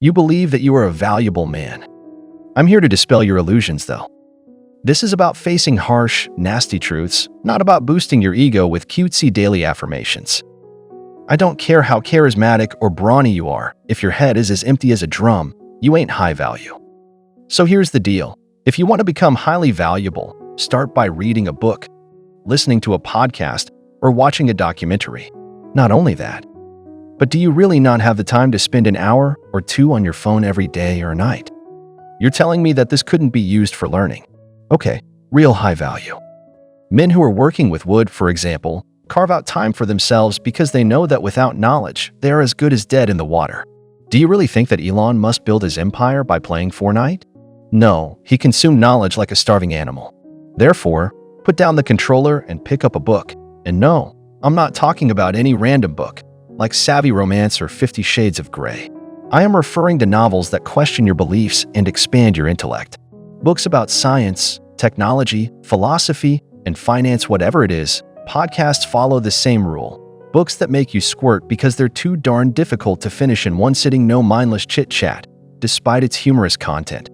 You believe that you are a valuable man. I'm here to dispel your illusions, though. This is about facing harsh, nasty truths, not about boosting your ego with cutesy daily affirmations. I don't care how charismatic or brawny you are. If your head is as empty as a drum, you ain't high value. So here's the deal. If you want to become highly valuable, start by reading a book, listening to a podcast, or watching a documentary. Not only that, but do you really not have the time to spend an hour or two on your phone every day or night? You're telling me that this couldn't be used for learning. Okay, real high value. Men who are working with wood, for example, carve out time for themselves because they know that without knowledge, they are as good as dead in the water. Do you really think that Elon must build his empire by playing Fortnite? No, he consumed knowledge like a starving animal. Therefore, put down the controller and pick up a book. And no, I'm not talking about any random book, like Savvy Romance or 50 Shades of Grey. I am referring to novels that question your beliefs and expand your intellect. Books about science, technology, philosophy, and finance, whatever it is. Podcasts follow the same rule. Books that make you squirt because they're too darn difficult to finish in one sitting, no mindless chit-chat, despite its humorous content.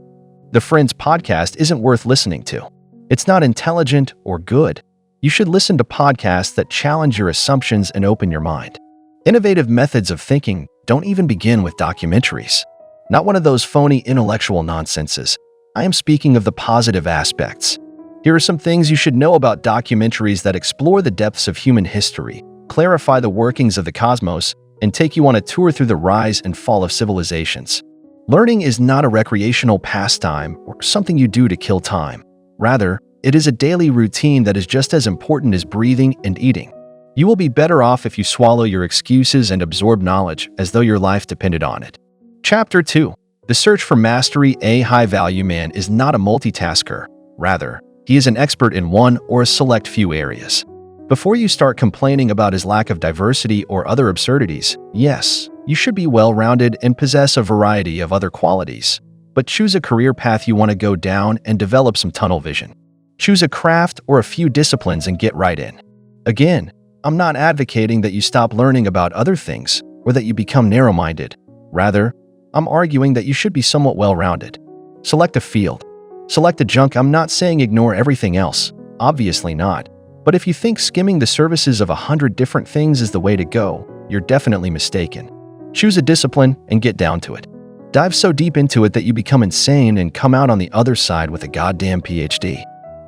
The Friends podcast isn't worth listening to. It's not intelligent or good. You should listen to podcasts that challenge your assumptions and open your mind. Innovative methods of thinking don't even begin with documentaries. Not one of those phony intellectual nonsenses. I am speaking of the positive aspects. Here are some things you should know about documentaries that explore the depths of human history, clarify the workings of the cosmos, and take you on a tour through the rise and fall of civilizations. Learning is not a recreational pastime or something you do to kill time. Rather, it is a daily routine that is just as important as breathing and eating. You will be better off if you swallow your excuses and absorb knowledge as though your life depended on it. Chapter 2. The Search for Mastery. A high-value man is not a multitasker. Rather, he is an expert in one or a select few areas. Before you start complaining about his lack of diversity or other absurdities, yes, you should be well-rounded and possess a variety of other qualities. But choose a career path you want to go down and develop some tunnel vision. Choose a craft or a few disciplines and get right in. Again, I'm not advocating that you stop learning about other things or that you become narrow-minded. Rather, I'm arguing that you should be somewhat well-rounded. Select a field. Select a junk. I'm not saying ignore everything else. Obviously not. But if you think skimming the surfaces of 100 different things is the way to go, you're definitely mistaken. Choose a discipline and get down to it. Dive so deep into it that you become insane and come out on the other side with a goddamn PhD.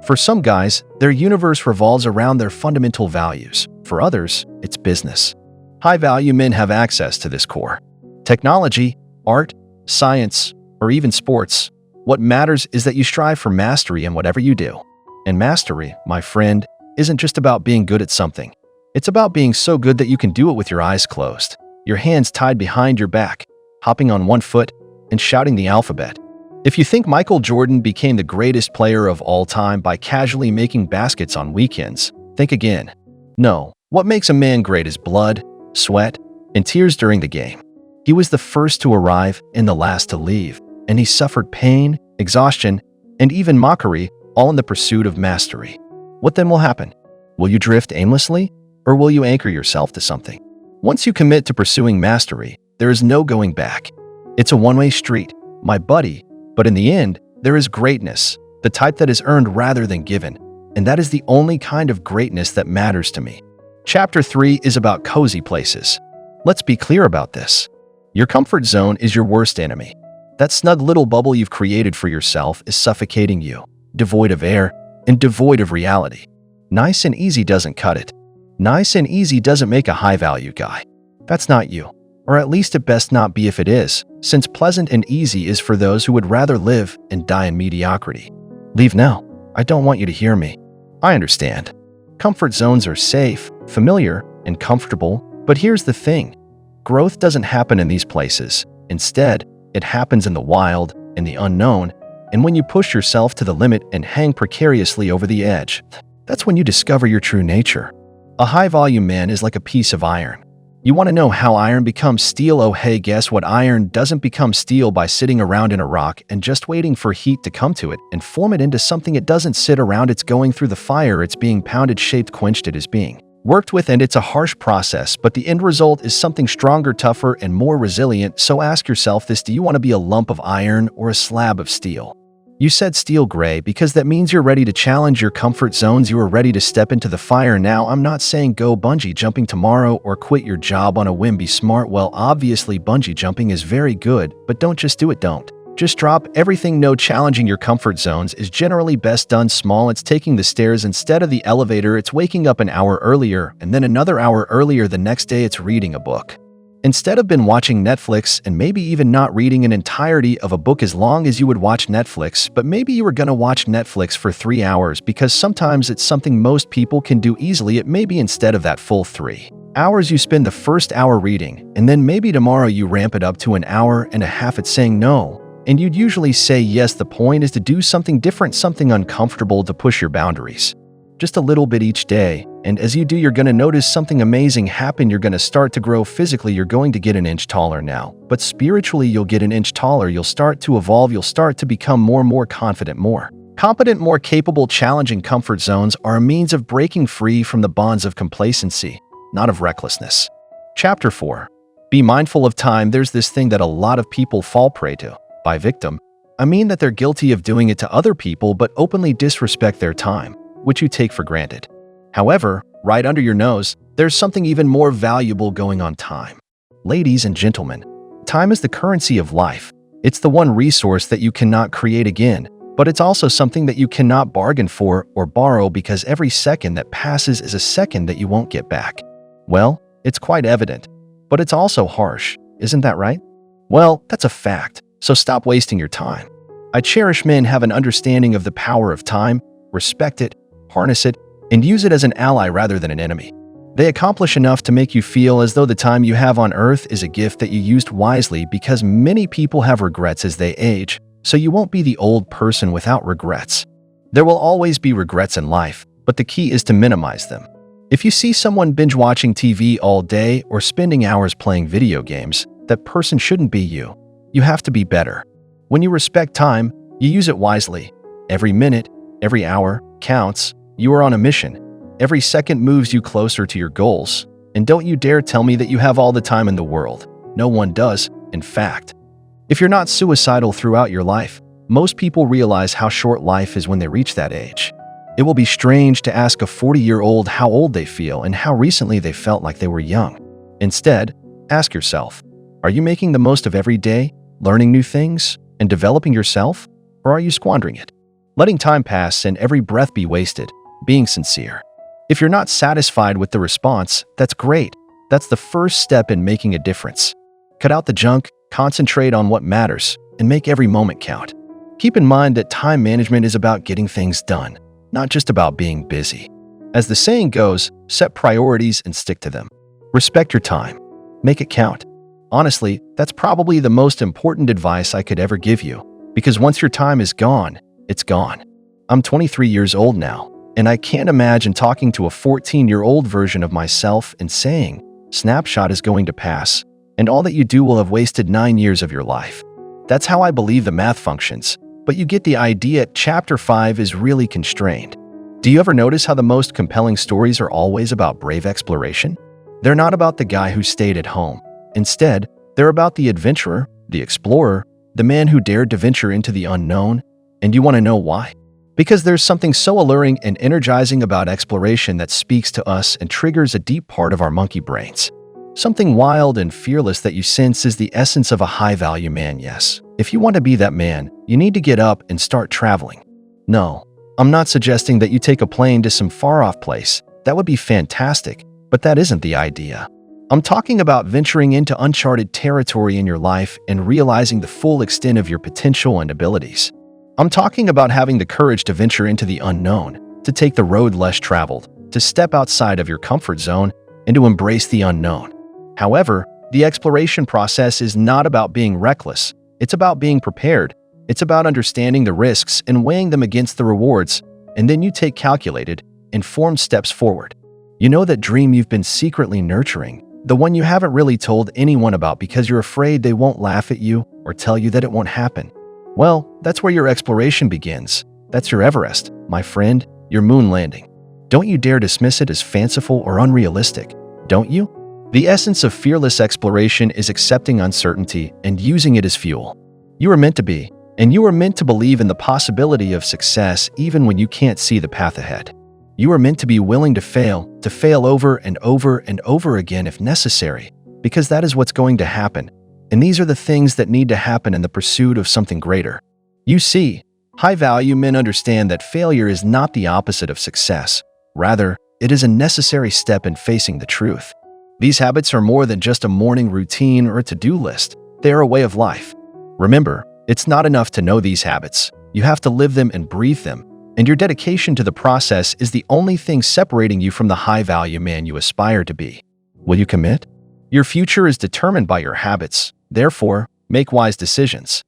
For some guys, their universe revolves around their fundamental values. For others, it's business. High-value men have access to this core. Technology, art, science, or even sports. What matters is that you strive for mastery in whatever you do. And mastery, my friend, isn't just about being good at something. It's about being so good that you can do it with your eyes closed, your hands tied behind your back, hopping on one foot, and shouting the alphabet. If you think Michael Jordan became the greatest player of all time by casually making baskets on weekends, think again. No, what makes a man great is blood, sweat, and tears during the game. He was the first to arrive and the last to leave, and he suffered pain, exhaustion, and even mockery, all in the pursuit of mastery. What then will happen? Will you drift aimlessly, or will you anchor yourself to something? Once you commit to pursuing mastery, there is no going back. It's a one-way street, my buddy, but in the end, there is greatness, the type that is earned rather than given, and that is the only kind of greatness that matters to me. Chapter 3 is about cozy places. Let's be clear about this. Your comfort zone is your worst enemy. That snug little bubble you've created for yourself is suffocating you, devoid of air and devoid of reality. Nice and easy doesn't cut it. Nice and easy doesn't make a high-value guy. That's not you, or at least it best not be if it is, since pleasant and easy is for those who would rather live and die in mediocrity. Leave now. I don't want you to hear me. I understand. Comfort zones are safe, familiar, and comfortable, but here's the thing. Growth doesn't happen in these places. Instead, it happens in the wild, in the unknown, and when you push yourself to the limit and hang precariously over the edge. That's when you discover your true nature. A high-volume man is like a piece of iron. You want to know how iron becomes steel? Oh hey, guess what? Iron doesn't become steel by sitting around in a rock and just waiting for heat to come to it and form it into something. It doesn't sit around, it's going through the fire, it's being pounded, shaped, quenched, it is being worked with, and it's a harsh process, but the end result is something stronger, tougher, and more resilient. So ask yourself this: do you want to be a lump of iron or a slab of steel? You said steel gray because that means you're ready to challenge your comfort zones. You are ready to step into the fire now. I'm not saying go bungee jumping tomorrow or quit your job on a whim. Be smart. Well, obviously bungee jumping is very good, but don't just do it. Don't just drop everything. No, challenging your comfort zones is generally best done small. It's taking the stairs instead of the elevator. It's waking up an hour earlier and then another hour earlier the next day. It's reading a book instead of watching Netflix, and maybe even not reading an entirety of a book as long as you would watch Netflix, but maybe you were going to watch Netflix for 3 hours because sometimes it's something most people can do easily. It may be instead of that full 3 hours, you spend the first hour reading, and then maybe tomorrow you ramp it up to an hour and a half. It's saying no, and you'd usually say yes. The point is to do something different, something uncomfortable, to push your boundaries just a little bit each day. And as you do, you're going to notice something amazing happen. You're going to start to grow physically. You're going to get an inch taller now, but spiritually you'll get an inch taller. You'll start to evolve. You'll start to become more confident, more competent, more capable. Challenging comfort zones are a means of breaking free from the bonds of complacency, not of recklessness. Chapter 4. Be mindful of time. There's this thing that a lot of people fall prey to. By victim, I mean that they're guilty of doing it to other people but openly disrespect their time, which you take for granted. However, right under your nose, there's something even more valuable going on: time. Ladies and gentlemen, time is the currency of life. It's the one resource that you cannot create again, but it's also something that you cannot bargain for or borrow, because every second that passes is a second that you won't get back. Well, it's quite evident, but it's also harsh, isn't that right? Well, that's a fact, so stop wasting your time. I cherish men have an understanding of the power of time, respect it, harness it, and use it as an ally rather than an enemy. They accomplish enough to make you feel as though the time you have on earth is a gift that you used wisely, because many people have regrets as they age, so you won't be the old person without regrets. There will always be regrets in life, but the key is to minimize them. If you see someone binge watching TV all day or spending hours playing video games, that person shouldn't be you. You have to be better. When you respect time, you use it wisely. Every minute, every hour counts. You are on a mission. Every second moves you closer to your goals. And don't you dare tell me that you have all the time in the world. No one does, in fact. If you're not suicidal throughout your life, most people realize how short life is when they reach that age. It will be strange to ask a 40-year-old how old they feel and how recently they felt like they were young. Instead, ask yourself, are you making the most of every day, learning new things, and developing yourself? Or are you squandering it, letting time pass and every breath be wasted? Being sincere. If you're not satisfied with the response, that's great. That's the first step in making a difference. Cut out the junk, concentrate on what matters, and make every moment count. Keep in mind that time management is about getting things done, not just about being busy. As the saying goes, set priorities and stick to them. Respect your time. Make it count. Honestly, that's probably the most important advice I could ever give you, because once your time is gone, it's gone. I'm 23 years old now, and I can't imagine talking to a 14-year-old version of myself and saying, "Snapshot is going to pass, and all that you do will have wasted 9 years of your life." That's how I believe the math functions, but you get the idea. Chapter 5 is really constrained. Do you ever notice how the most compelling stories are always about brave exploration? They're not about the guy who stayed at home. Instead, they're about the adventurer, the explorer, the man who dared to venture into the unknown. And you want to know why? Because there's something so alluring and energizing about exploration that speaks to us and triggers a deep part of our monkey brains. Something wild and fearless that you sense is the essence of a high-value man. Yes, if you want to be that man, you need to get up and start traveling. No, I'm not suggesting that you take a plane to some far-off place. That would be fantastic, but that isn't the idea. I'm talking about venturing into uncharted territory in your life and realizing the full extent of your potential and abilities. I'm talking about having the courage to venture into the unknown, to take the road less traveled, to step outside of your comfort zone, and to embrace the unknown. However, the exploration process is not about being reckless. It's about being prepared. It's about understanding the risks and weighing them against the rewards, and then you take calculated, informed steps forward. You know that dream you've been secretly nurturing, the one you haven't really told anyone about because you're afraid they won't laugh at you or tell you that it won't happen. Well, that's where your exploration begins. That's your Everest, my friend, your moon landing. Don't you dare dismiss it as fanciful or unrealistic, don't you? The essence of fearless exploration is accepting uncertainty and using it as fuel. You are meant to be, and you are meant to believe in the possibility of success even when you can't see the path ahead. You are meant to be willing to fail over and over and over again if necessary, because that is what's going to happen, and these are the things that need to happen in the pursuit of something greater. You see, high-value men understand that failure is not the opposite of success. Rather, it is a necessary step in facing the truth. These habits are more than just a morning routine or a to-do list. They are a way of life. Remember, it's not enough to know these habits. You have to live them and breathe them, and your dedication to the process is the only thing separating you from the high-value man you aspire to be. Will you commit? Your future is determined by your habits. Therefore, make wise decisions.